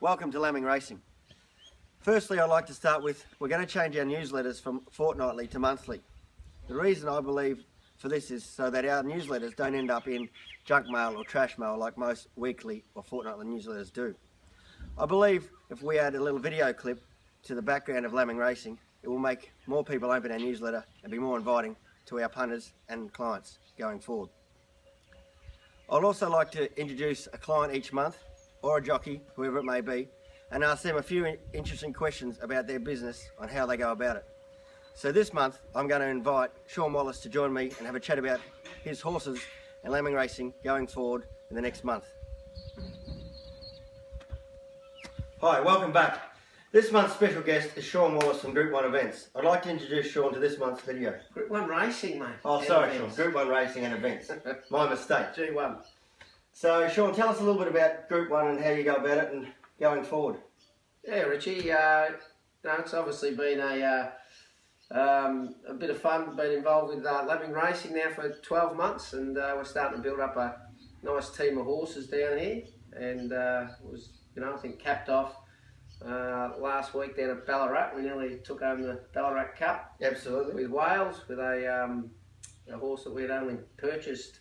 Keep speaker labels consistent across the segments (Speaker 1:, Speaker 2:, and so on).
Speaker 1: Welcome to Lambing Racing. Firstly, I'd like to start with, we're going to change our newsletters from fortnightly to monthly. The reason I believe for this is so that our newsletters don't end up in junk mail or trash mail like most weekly or fortnightly newsletters do. I believe if we add a little video clip to the background of Lambing Racing, it will make more people open our newsletter and be more inviting to our punters and clients going forward. I'd also like to introduce a client each month, or a jockey, whoever it may be, and ask them a few interesting questions about their business on how they go about it. So this month, I'm going to invite Sean Wallace to join me and have a chat about his horses and lambing racing going forward in the next month. Hi, welcome back. This month's special guest is Sean Wallace from Group 1 Events. I'd like to introduce Sean to this month's video.
Speaker 2: Group 1 Racing, mate.
Speaker 1: Oh, sorry, Sean. Group 1 Racing and Events. My mistake.
Speaker 2: G1.
Speaker 1: So, Sean, tell us a little bit about Group 1 and how you go about it and going forward.
Speaker 2: Yeah, Richie, it's obviously been a bit of fun. Been involved with lambing racing now for 12 months, and we're starting to build up a nice team of horses down here. And it was, I think capped off last week down at Ballarat. We nearly took home the Ballarat Cup.
Speaker 1: Absolutely.
Speaker 2: With Wales, with a horse that we had only purchased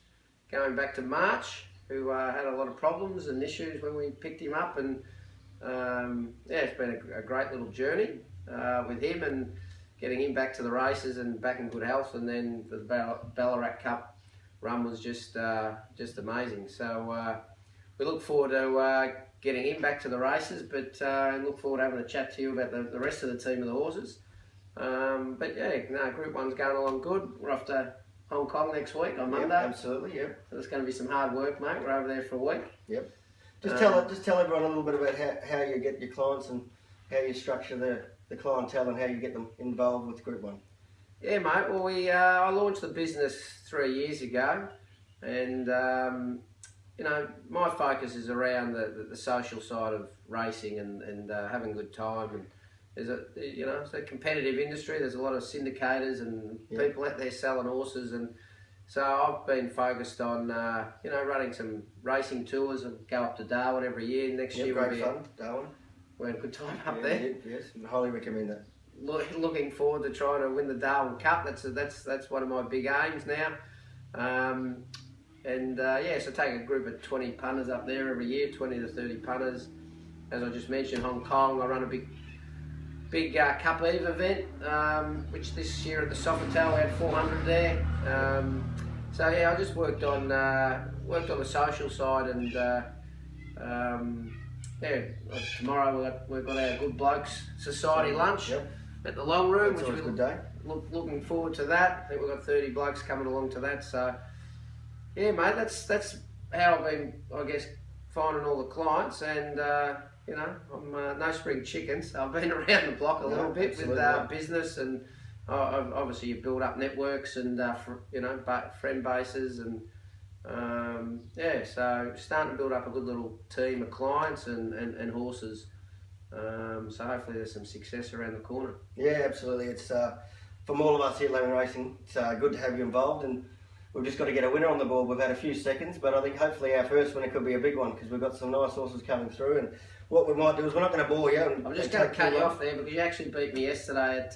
Speaker 2: going back to March, who had a lot of problems and issues when we picked him up, and yeah, it's been a great little journey with him and getting him back to the races and back in good health. And then the Ballarat Cup run was just amazing. So we look forward to getting him back to the races, but look forward to having a chat to you about the rest of the team of the horses. But yeah, Group 1's going along good. We're off to Hong Kong next week on Monday.
Speaker 1: Yep, absolutely, yep.
Speaker 2: So it's going to be some hard work, mate. We're over there for a week.
Speaker 1: Yep. Just tell everyone a little bit about how you get your clients and how you structure the clientele and how you get them involved with Group 1.
Speaker 2: Yeah, mate. Well, I launched the business 3 years ago, and my focus is around the social side of racing and having a good time. And there's it's a competitive industry. There's a lot of syndicators and people out there selling horses, and so I've been focused on running some racing tours and go up to Darwin every year. Next year
Speaker 1: great fun, Darwin.
Speaker 2: We had a good time up there.
Speaker 1: Yes, I highly recommend that.
Speaker 2: Looking forward to trying to win the Darwin Cup. That's one of my big aims now. So take a group of 20 punters up there every year, 20 to 30 punters. As I just mentioned, Hong Kong, I run a big Cup Eve event, which this year at the Sofitel we had 400 there. So yeah, I just worked on the social side, and tomorrow we've got our Good Blokes Society lunch at the Long Room,
Speaker 1: which
Speaker 2: we're
Speaker 1: a good day.
Speaker 2: Looking forward to that. I think we've got 30 blokes coming along to that. So yeah, mate, that's how I've been, I guess, finding all the clients, and I'm no spring chicken, so I've been around the block a little bit
Speaker 1: absolutely.
Speaker 2: with business, and obviously you build up networks and friend bases, and so starting to build up a good little team of clients and horses. So hopefully there's some success around the corner.
Speaker 1: Yeah, absolutely. It's from all of us here at Lambing Racing, it's good to have you involved, and we've just got to get a winner on the board. We've had a few seconds, but I think hopefully our first winner could be a big one, because we've got some nice horses coming through. And what we might do is, we're not going to bore you.
Speaker 2: I'm just going to cut you off there, because you actually beat me yesterday at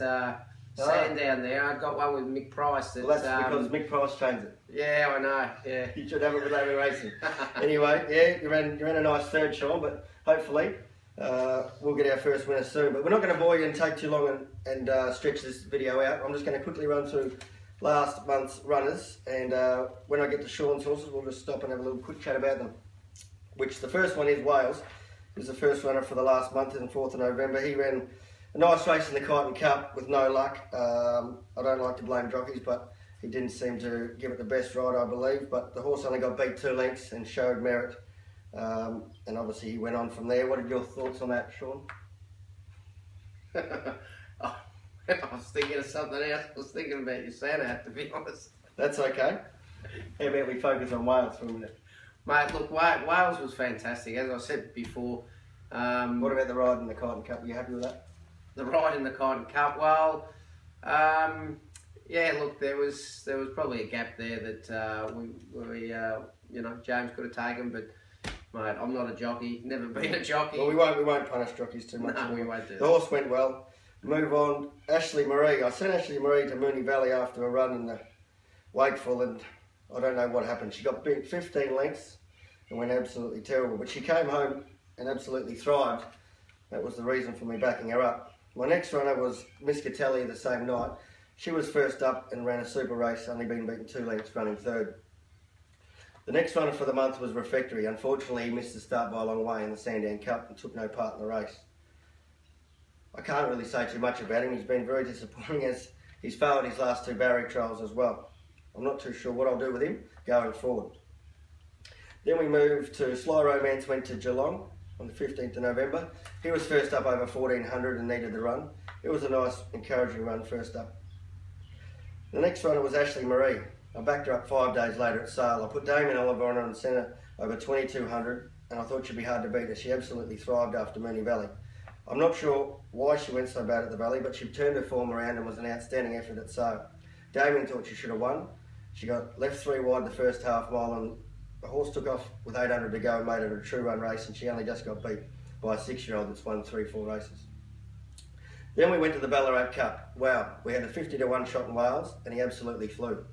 Speaker 2: Sandown there. I got one with Mick Price.
Speaker 1: Well, that's because Mick Price trains it.
Speaker 2: Yeah, I know. Yeah.
Speaker 1: You should have it with Lambing Racing. Anyway, yeah, you ran a nice third, Sean, but hopefully we'll get our first winner soon. But we're not going to bore you and take too long and stretch this video out. I'm just going to quickly run through last month's runners, and when I get to Sean's horses, we'll just stop and have a little quick chat about them. Which the first one is Wales. He was the first runner for the last month, on 4th of November. He ran a nice race in the Kyneton Cup with no luck. I don't like to blame jockeys, but he didn't seem to give it the best ride, I believe. But the horse only got beat 2 lengths and showed merit. And obviously he went on from there. What are your thoughts on that, Sean?
Speaker 2: I was thinking of something else. I was thinking about your Santa, to be honest.
Speaker 1: That's okay. How about we focus on Wales for a minute?
Speaker 2: Mate, look, Wales was fantastic. As I said before.
Speaker 1: What about the ride in the Kyneton Cup? Are you happy with that?
Speaker 2: The ride in the Kyneton Cup? Well, yeah, look, there was probably a gap there that James could have taken, but Mate, I'm not a jockey, never been a jockey.
Speaker 1: Well, we won't punish jockeys too much.
Speaker 2: No, we won't do
Speaker 1: The
Speaker 2: that.
Speaker 1: horse went well. Move on. Ashley Marie. I sent Ashley Marie to Moonee Valley after a run in the Wakeful, and I don't know what happened. She got beat 15 lengths and went absolutely terrible. But she came home and absolutely thrived. That was the reason for me backing her up. My next runner was Miss Catelli the same night. She was first up and ran a super race, only been beaten 2 lengths, running third. The next runner for the month was Refectory. Unfortunately, he missed the start by a long way in the Sandown Cup and took no part in the race. I can't really say too much about him. He's been very disappointing as he's failed his last 2 barrier trials as well. I'm not too sure what I'll do with him going forward. Then we moved to Sly Romance, went to Geelong on the 15th of November. He was first up over 1400 and needed the run. It was a nice, encouraging run first up. The next runner was Ashley Marie. I backed her up 5 days later at Sale. I put Damien Oliver on her and sent her over 2200, and I thought she'd be hard to beat her. She absolutely thrived after Moonee Valley. I'm not sure why she went so bad at the Valley, but she turned her form around and was an outstanding effort at Sale. Damien thought she should have won. She got left 3 wide the first half mile, and the horse took off with 800 to go and made it a true run race, and she only just got beat by a 6-year-old that's won 3-4 races. Then we went to the Ballarat Cup. Wow, we had a 50 to 1 shot in Wales, and he absolutely flew.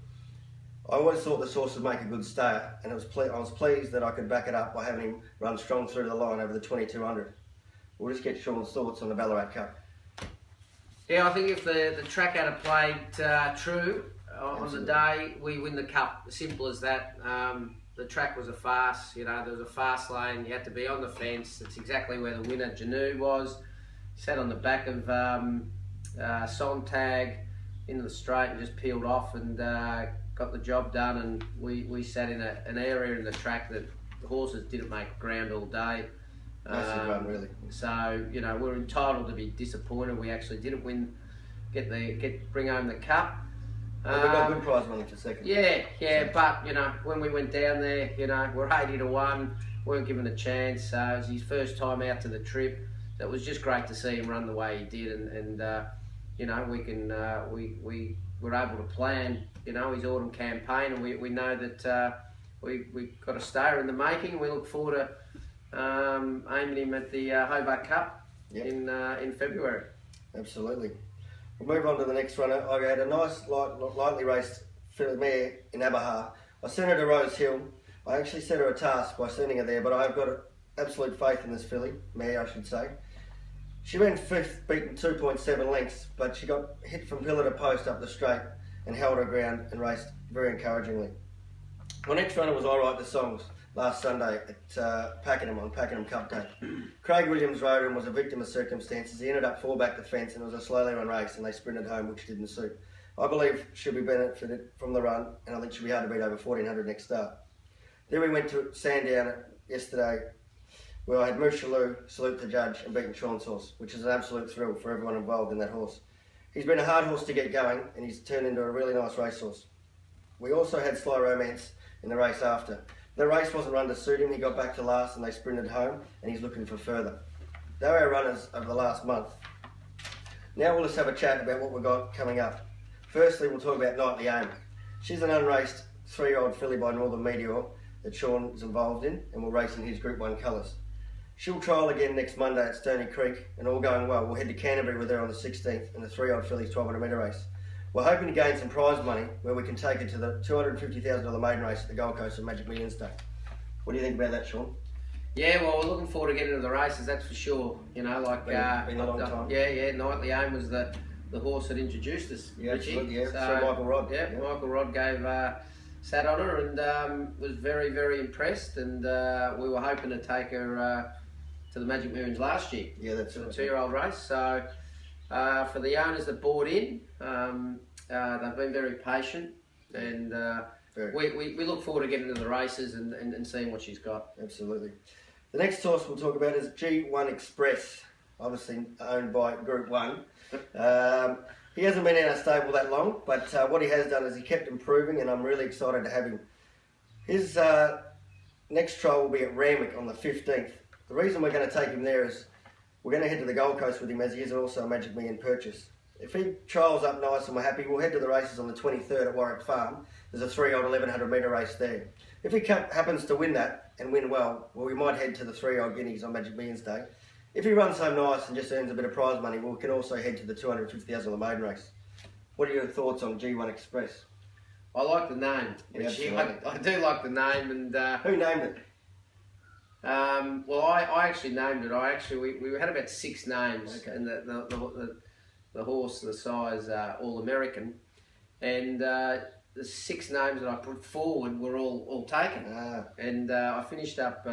Speaker 1: I always thought this horse would make a good start, and I was pleased that I could back it up by having him run strong through the line over the 2200. We'll just get Sean's thoughts on the Ballarat Cup.
Speaker 2: Yeah, I think if the track had played true on the day, we win the cup. Simple as that. The track was a farce. There was a fast lane. You had to be on the fence. It's exactly where the winner, Janu, was. He sat on the back of Sontag into the straight and just peeled off and got the job done. And we sat in an area in the track that the horses didn't make ground all day.
Speaker 1: Massive run, really.
Speaker 2: So we're entitled to be disappointed. We actually didn't bring home the cup.
Speaker 1: Well, we got good prize money for second.
Speaker 2: Yeah, but when we went down there, we're 80 to 1, weren't given a chance. It was his first time out to the trip. It was just great to see him run the way he did, and we were able to plan his autumn campaign, and we know that we got a stayer in the making. We look forward to aiming him at the Hobart Cup in February.
Speaker 1: Absolutely. We'll move on to the next runner. I had a nice, lightly raced filly mare in Abaha. I sent her to Rose Hill. I actually set her a task by sending her there, but I've got absolute faith in this filly, mare I should say. She ran 5th, beaten 2.7 lengths, but she got hit from pillar to post up the straight and held her ground and raced very encouragingly. My next runner was Alright the Songs last Sunday at Pakenham on Pakenham Cup Day. Craig Williams rode and was a victim of circumstances. He ended up 4 back the fence, and it was a slowly run race, and they sprinted home, which didn't suit. I believe she'll be benefited from the run, and I think she'll be hard to beat over 1400 next start. Then we went to Sandown yesterday, where I had Mushaloo salute the judge and beaten Sean's horse, which is an absolute thrill for everyone involved in that horse. He's been a hard horse to get going, and he's turned into a really nice racehorse. We also had Sly Romance in the race after. The race wasn't run to suit him. He got back to last and they sprinted home, and he's looking for further. They were our runners over the last month. Now we'll just have a chat about what we've got coming up. Firstly, we'll talk about Nightly Aim. She's an unraced 3-year-old filly by Northern Meteor that Sean is involved in, and will race in his Group 1 colours. She'll trial again next Monday at Stony Creek, and all going well, we'll head to Canterbury with her on the 16th in the 3-year-old filly's 1200 metre race. We're hoping to gain some prize money where we can take her to the $250,000 maiden race at the Gold Coast of Magic Millions Day. What do you think about that, Sean?
Speaker 2: Yeah, well, we're looking forward to getting into the races, that's for sure.
Speaker 1: Been a long time.
Speaker 2: Yeah, Nightly Aim was the horse that introduced us,
Speaker 1: Yeah,
Speaker 2: Richie.
Speaker 1: absolutely, yeah. So Michael Rod.
Speaker 2: Yeah, Michael Rod sat on her and was very, very impressed, and we were hoping to take her to the Magic Millions last year.
Speaker 1: Yeah, that's
Speaker 2: the
Speaker 1: right.
Speaker 2: 2-year-old race. So for the owners that bought in, they've been very patient, and we look forward to getting into the races and seeing what she's got.
Speaker 1: Absolutely. The next horse we'll talk about is G1 Express, obviously owned by Group 1. He hasn't been in our stable that long, but what he has done is he kept improving, and I'm really excited to have him. His next trial will be at Randwick on the 15th. The reason we're going to take him there is we're going to head to the Gold Coast with him, as he is also a Magic Million purchase. If he trials up nice and we're happy, we'll head to the races on the 23rd at Warwick Farm. There's a 3-year-old 1100 metre race there. If he happens to win that and win well, we might head to the 3-year-old Guineas on Magic Millions Day. If he runs home nice and just earns a bit of prize money, we can also head to the 250,000 on the maiden race. What are your thoughts on G1 Express?
Speaker 2: I like the name.
Speaker 1: Yeah,
Speaker 2: I do like the name, and
Speaker 1: who named it?
Speaker 2: Well, I actually named it. We had about 6 names,
Speaker 1: okay.
Speaker 2: And the horse, the size, All American, and the 6 names that I put forward were all taken. And I finished up.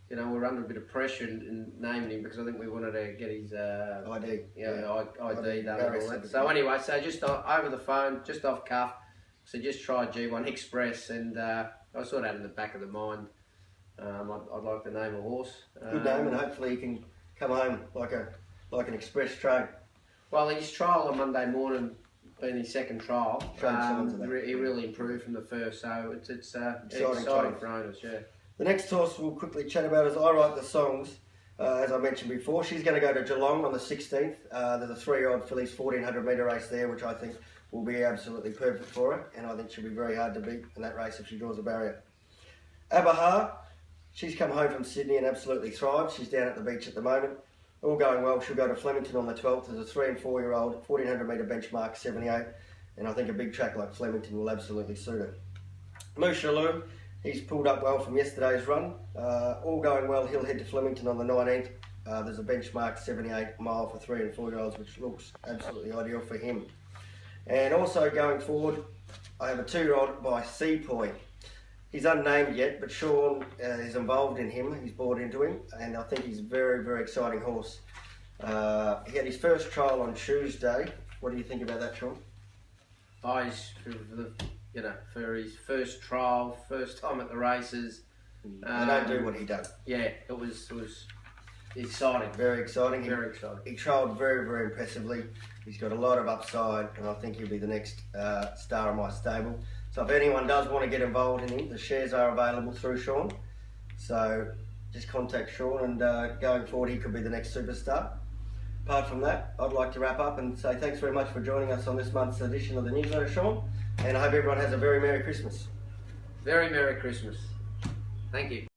Speaker 2: We were under a bit of pressure in naming him because I think we wanted to get his
Speaker 1: ID.
Speaker 2: ID done and all that. So anyway, just over the phone, just off cuff, so just try G1 Express, and I sort of had in the back of the mind. I'd like to name a horse.
Speaker 1: Good name, and hopefully he can come home like an express train.
Speaker 2: Well, his trial on Monday morning, being his second trial, he really improved from the first. So it's exciting for owners. Yeah.
Speaker 1: The next horse we'll quickly chat about is I Write the Songs. As I mentioned before, she's going to go to Geelong on the 16th. There's a 3-year-old filly's 1400 metre race there, which I think will be absolutely perfect for her, and I think she'll be very hard to beat in that race if she draws a barrier. Abahar, she's come home from Sydney and absolutely thrived. She's down at the beach at the moment. All going well, she'll go to Flemington on the 12th. There's a 3 and 4-year-old, 1400 metre benchmark, 78, and I think a big track like Flemington will absolutely suit her. Mushaloo, he's pulled up well from yesterday's run. All going well, he'll head to Flemington on the 19th. There's a benchmark 78 mile for 3 and 4-year-olds, which looks absolutely ideal for him. And also going forward, I have a 2-year-old by Seapoy. He's unnamed yet, but Sean is involved in him. He's bought into him, and I think he's a very, very exciting horse. He had his first trial on Tuesday. What do you think about that, Sean?
Speaker 2: For his first trial, first time at the races.
Speaker 1: They don't do what he does.
Speaker 2: Yeah, it was exciting.
Speaker 1: Very exciting.
Speaker 2: Very exciting.
Speaker 1: He trialled very, very impressively. He's got a lot of upside, and I think he'll be the next star of my stable. So if anyone does want to get involved in him, the shares are available through Sean. So just contact Sean, and going forward, he could be the next superstar. Apart from that, I'd like to wrap up and say thanks very much for joining us on this month's edition of the newsletter, Sean. And I hope everyone has a very Merry Christmas.
Speaker 2: Very Merry Christmas. Thank you.